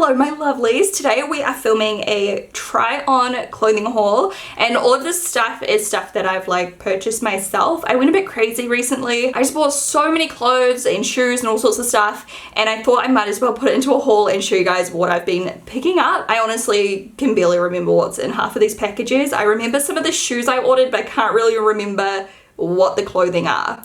Hello my lovelies, today we are filming a try on clothing haul, and all of this stuff is stuff that I've like purchased myself. I went a bit crazy recently. I just bought so many clothes and shoes and all sorts of stuff, and I thought I might as well put it into a haul and show you guys what I've been picking up. I honestly can barely remember what's in half of these packages. I remember some of the shoes I ordered, but I can't really remember what the clothing are.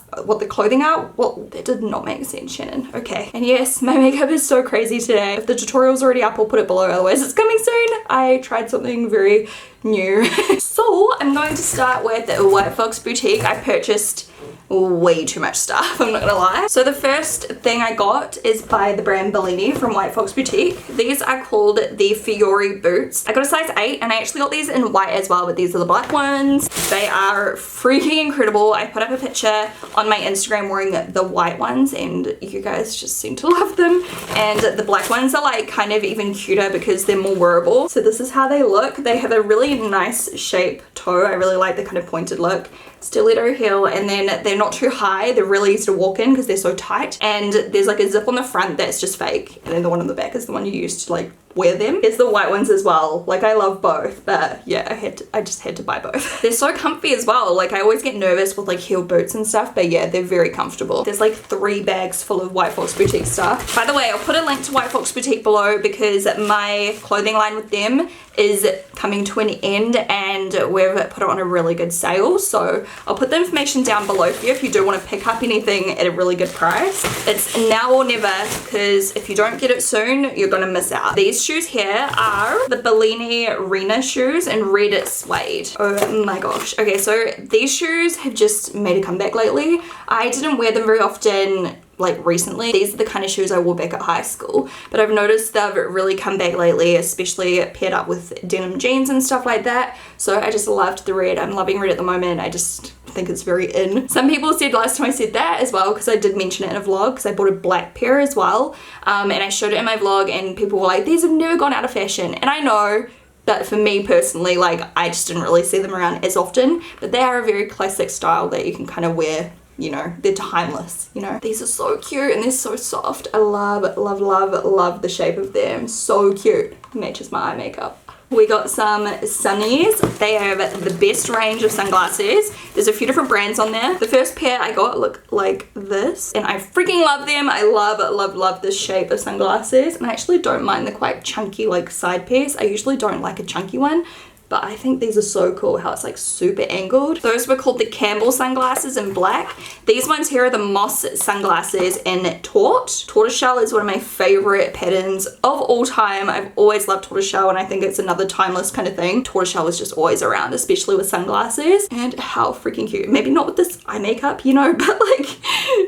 Well, that did not make sense, Shannon. Okay. And yes, my makeup is so crazy today. If the tutorial's already up, I'll put it below, otherwise it's coming soon. I tried something very new. So I'm going to start with White Fox Boutique. I purchased way too much stuff, I'm not gonna lie. So the first thing I got is by the brand Bellini from White Fox Boutique. These are called the Fiore boots. I got a size 8 and I actually got these in white as well, but these are the black ones. They are freaking incredible. I put up a picture on my Instagram wearing the white ones and you guys just seem to love them. And the black ones are like kind of even cuter because they're more wearable. So this is how they look. They have a really nice shape toe. I really like the kind of pointed look. Stiletto heel, and then they're not too high. They're really easy to walk in because they're so tight, and there's like a zip on the front that's just fake, and then the one on the back is the one you use to like wear them. There's the white ones as well. Like I love both, but yeah, I just had to buy both. They're so comfy as well. Like I always get nervous with like heel boots and stuff, but yeah, they're very comfortable. There's like 3 bags full of White Fox Boutique stuff. By the way, I'll put a link to White Fox Boutique below because my clothing line with them is coming to an end and we've put it on a really good sale. So I'll put the information down below for you if you do want to pick up anything at a really good price. It's now or never, because if you don't get it soon, you're gonna miss out. These shoes here are the Bellini Rena shoes in red suede. Oh my gosh. Okay, so these shoes have just made a comeback lately. I didn't wear them very often like recently. These are the kind of shoes I wore back at high school, but I've noticed they've really come back lately, especially paired up with denim jeans and stuff like that. So I just loved the red. I'm loving red at the moment. I just think it's very in. Some people said last time I said that as well, because I did mention it in a vlog, because I bought a black pair as well, and I showed it in my vlog and people were like, these have never gone out of fashion. And I know, but for me personally, like I just didn't really see them around as often, but they are a very classic style that you can kind of wear. You know, they're timeless, you know. These are so cute and they're so soft. I love, love, love, love the shape of them. So cute. Matches my eye makeup. We got some sunnies. They have the best range of sunglasses. There's a few different brands on there. The first pair I got look like this and I freaking love them. I love, love, love this shape of sunglasses, and I actually don't mind the quite chunky like side piece. I usually don't like a chunky one, but I think these are so cool how it's like super angled. Those were called the Campbell sunglasses in black. These ones here are the Moss sunglasses in taut. Tortoiseshell is one of my favorite patterns of all time. I've always loved tortoiseshell and I think it's another timeless kind of thing. Tortoiseshell is just always around, especially with sunglasses. And how freaking cute. Maybe not with this eye makeup, you know, but like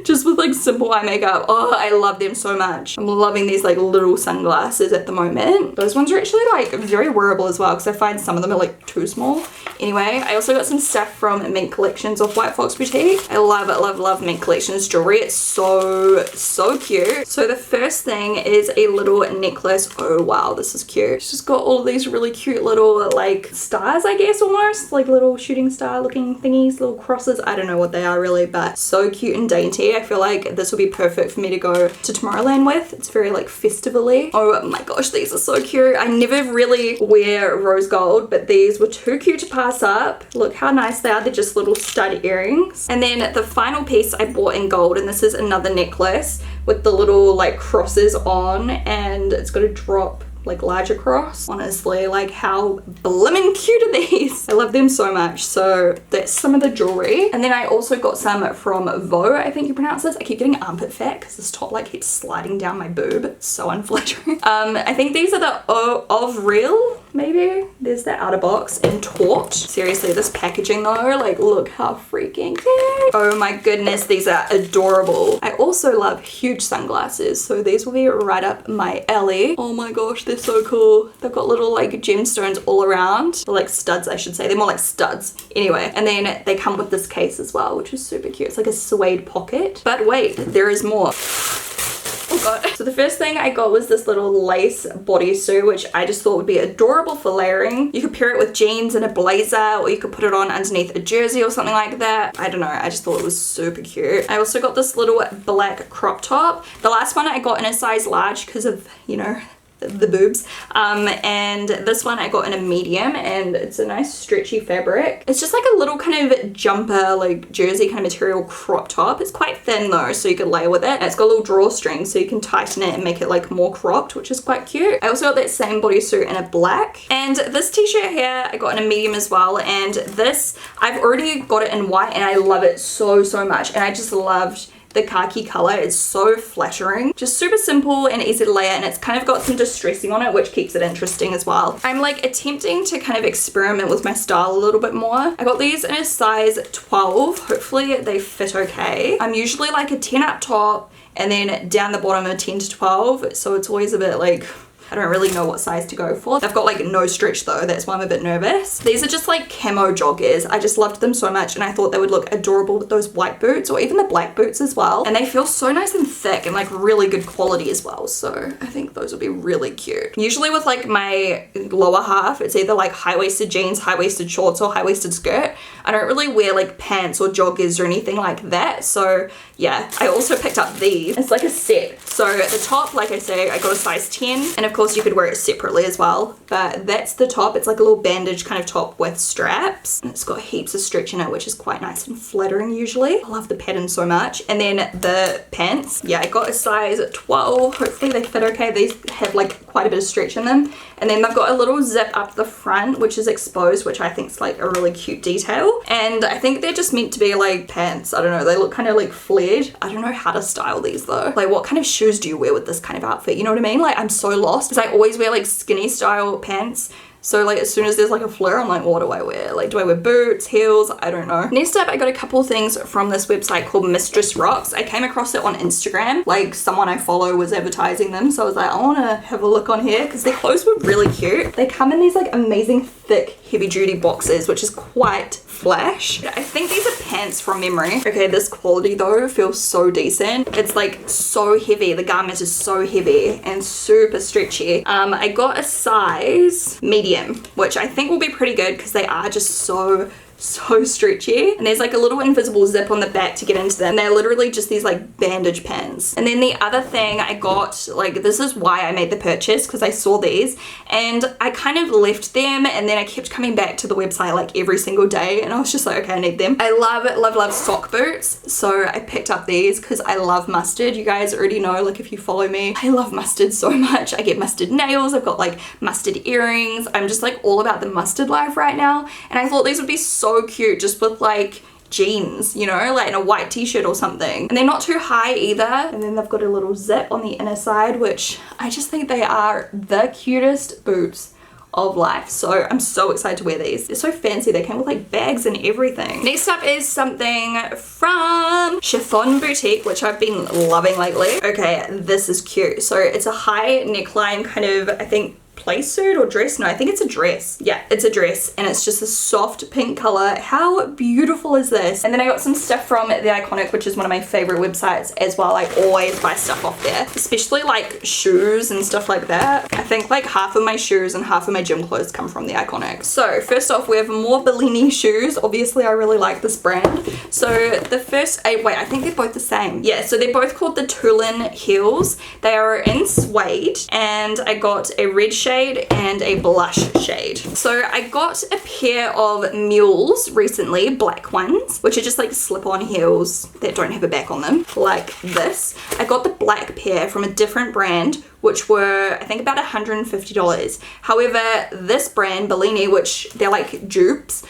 just with like simple eye makeup. Oh, I love them so much. I'm loving these like little sunglasses at the moment. Those ones are actually like very wearable as well, because I find some of them are like too small. Anyway, I also got some stuff from Mint Collections of White Fox Boutique. I love it, love, love Mint Collections jewelry. It's so, so cute. So the first thing is a little necklace. Oh wow, this is cute. It's just got all of these really cute little like stars, I guess, almost like little shooting star looking thingies, little crosses. I don't know what they are really, but so cute and dainty. I feel like this will be perfect for me to go to Tomorrowland with. It's very like festival-y. Oh my gosh, these are so cute. I never really wear rose gold, but these were too cute to pass up. Look how nice they are. They're just little stud earrings. And then the final piece I bought in gold, and this is another necklace with the little like crosses on, and it's got a drop like larger cross. Honestly, like how blimmin' cute are these? I love them so much. So that's some of the jewelry. And then I also got some from Vo, I think you pronounce this. I keep getting armpit fat because this top like keeps sliding down my boob. It's so unflattering. I think these are the of Real, maybe. There's the outer box in taut. Seriously, this packaging though, like look how freaking cute. Oh my goodness, these are adorable. I also love huge sunglasses, so these will be right up my alley. Oh my gosh, they're so cool. They've got little like gemstones all around. Or like studs, I should say. They're more like studs. Anyway, and then they come with this case as well, which is super cute. It's like a suede pocket. But wait, there is more. Oh god. So the first thing I got was this little lace bodysuit, which I just thought would be adorable for layering. You could pair it with jeans and a blazer, or you could put it on underneath a jersey or something like that. I don't know, I just thought it was super cute. I also got this little black crop top. The last one I got in a size large because of, you know, the boobs. And this one I got in a medium, and it's a nice stretchy fabric. It's just like a little kind of jumper, like jersey kind of material crop top. It's quite thin though, so you could layer with it. And it's got a little drawstring, so you can tighten it and make it like more cropped, which is quite cute. I also got that same bodysuit in a black. And this t-shirt here I got in a medium as well, and this I've already got it in white and I love it so much, and I just loved the khaki color. Is so flattering, just super simple and easy to layer, and it's kind of got some distressing on it, which keeps it interesting as well. I'm like attempting to kind of experiment with my style a little bit more. I got these in a size 12. Hopefully they fit okay. I'm usually like a 10 up top and then down the bottom a 10 to 12, so it's always a bit like, I don't really know what size to go for. They've got like no stretch though, that's why I'm a bit nervous. These are just like camo joggers. I just loved them so much, and I thought they would look adorable with those white boots or even the black boots as well. And they feel so nice and thick and like really good quality as well. So I think those would be really cute. Usually with like my lower half, it's either like high-waisted jeans, high-waisted shorts, or high-waisted skirt. I don't really wear like pants or joggers or anything like that. So yeah, I also picked up these. It's like a set. So at the top, like I say, I got a size 10, and of course you could wear it separately as well, but that's the top. It's like a little bandage kind of top with straps, and it's got heaps of stretch in it, which is quite nice and flattering usually. I love the pattern so much. And then the pants, yeah, I got a size 12. Hopefully they fit okay. These have like quite a bit of stretch in them, and then they've got a little zip up the front which is exposed, which I think is like a really cute detail. And I think they're just meant to be like pants. I don't know, they look kind of like flared. I don't know how to style these though. Like what kind of shoes do you wear with this kind of outfit? You know what I mean? Like I'm so lost because I always wear like skinny style pants. So like as soon as there's like a flare, I'm like, what do I wear? Like, do I wear boots, heels? I don't know. Next up, I got a couple things from this website called Mistress Rocks. I came across it on Instagram. Like someone I follow was advertising them. So I was like, I want to have a look on here because their clothes were really cute. They come in these like amazing thick heavy duty boxes, which is quite flash. I think these are pants from memory. Okay, this quality though feels so decent. It's like so heavy. The garment is so heavy and super stretchy. I got a size medium, which I think will be pretty good because they are just so stretchy, and there's like a little invisible zip on the back to get into them. They're literally just these like bandage pants. And then the other thing I got, like this is why I made the purchase, because I saw these and I kind of left them, and then I kept coming back to the website like every single day, and I was just like, okay, I need them. I love sock boots, so I picked up these because I love mustard. You guys already know, like if you follow me, I love mustard so much. I get mustard nails, I've got like mustard earrings. I'm just like all about the mustard life right now, and I thought these would be so cute just with like jeans, you know, like in a white t-shirt or something. And they're not too high either, and then they've got a little zip on the inner side, which I just think they are the cutest boots of life. So I'm so excited to wear these. They're so fancy. They came with like bags and everything. Next up is something from Chiffon Boutique, which I've been loving lately. Okay, this is cute. So it's a high neckline kind of, I think, play suit or dress. No, I think it's a dress. Yeah, it's a dress, and it's just a soft pink color. How beautiful is this? And then I got some stuff from The Iconic, which is one of my favorite websites as well. I always buy stuff off there, especially like shoes and stuff like that. I think like half of my shoes and half of my gym clothes come from The Iconic. So first off, we have more Bellini shoes. Obviously I really like this brand. So the first, wait, I think they're both the same. Yeah, so they're both called the Toulon Hills. They are in suede, and I got a red shade and a blush shade. So I got a pair of mules recently, black ones, which are just like slip-on heels that don't have a back on them, like this. I got the black pair from a different brand, which were I think about $150. However, this brand, Bellini, which they're like dupes,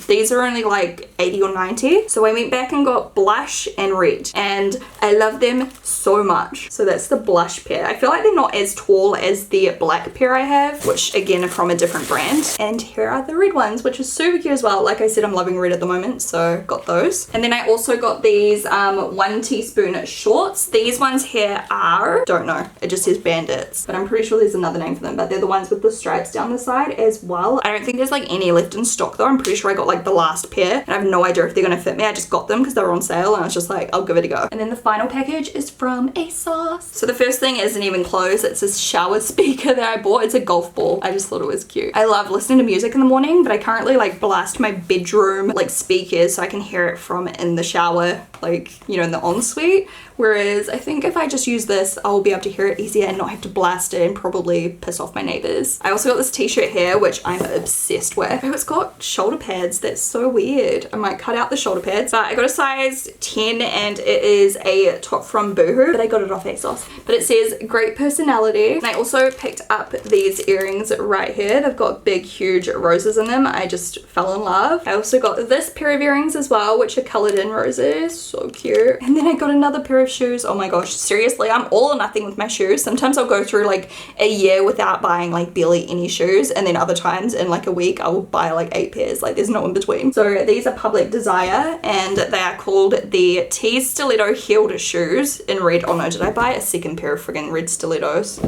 these are only like 80 or 90. So I went back and got blush and red, and I love them so much. So that's the blush pair. I feel like they're not as tall as the black pair I have, which again are from a different brand. And here are the red ones, which is super cute as well. Like I said, I'm loving red at the moment, so got those. And then I also got these 1 teaspoon shorts. These ones here are, don't know, it just says bandits, but I'm pretty sure there's another name for them, but they're the ones with the stripes down the side as well. I don't think there's like any left in stock though. I'm pretty sure I got like the last pair, and I have no idea if they're gonna fit me. I just got them because they were on sale, and I was just like, I'll give it a go. And then the final package is from Asos. So the first thing isn't even clothes. It's this shower speaker that I bought. It's a golf ball. I just thought it was cute. I love listening to music in the morning, but I currently like blast my bedroom like speakers so I can hear it from in the shower like, you know, in the ensuite. Whereas I think if I just use this, I'll be able to hear it easier and not have to blast it and probably piss off my neighbors. I also got this t-shirt here, which I'm obsessed with. Oh, it's got shoulder pads. That's so weird. I might cut out the shoulder pads, but I got a size 10 and it is a top from Boohoo, but I got it off Asos. But it says great personality. And I also picked up these earrings right here. They've got big, huge roses in them. I just fell in love. I also got this pair of earrings as well, which are colored in roses. So cute. And then I got another pair of shoes. Oh my gosh, seriously, I'm all or nothing with my shoes. Sometimes I'll go through like a year without buying like barely any shoes, and then other times in like a week I'll buy like 8 pairs. Like there's no in between. So these are Public Desire and they are called the T Stiletto heeled shoes in red. Oh no, did I buy a second pair of friggin' red stilettos?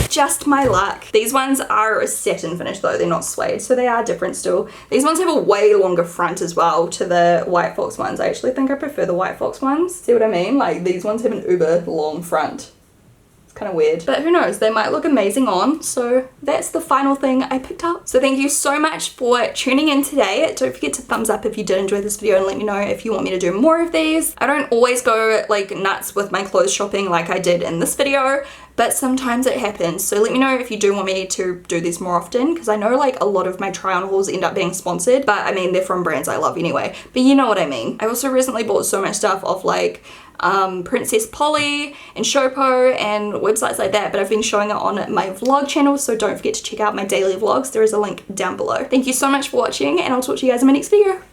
Just my luck. These ones are a satin finish though, they're not suede, so they are different still. These ones have a way longer front as well to the White Fox ones. I actually think I prefer the White Fox ones. See what I mean? Like these ones have an uber long front. It's kind of weird, but who knows, they might look amazing on. So that's the final thing I picked up. So thank you so much for tuning in today. Don't forget to thumbs up if you did enjoy this video and let me know if you want me to do more of these. I don't always go like nuts with my clothes shopping like I did in this video, but sometimes it happens. So let me know if you do want me to do these more often, because I know like a lot of my try on hauls end up being sponsored, but I mean they're from brands I love anyway, but you know what I mean. I also recently bought so much stuff off like Princess Polly and Showpo and websites like that, but I've been showing it on my vlog channel, so don't forget to check out my daily vlogs. There is a link down below. Thank you so much for watching and I'll talk to you guys in my next video.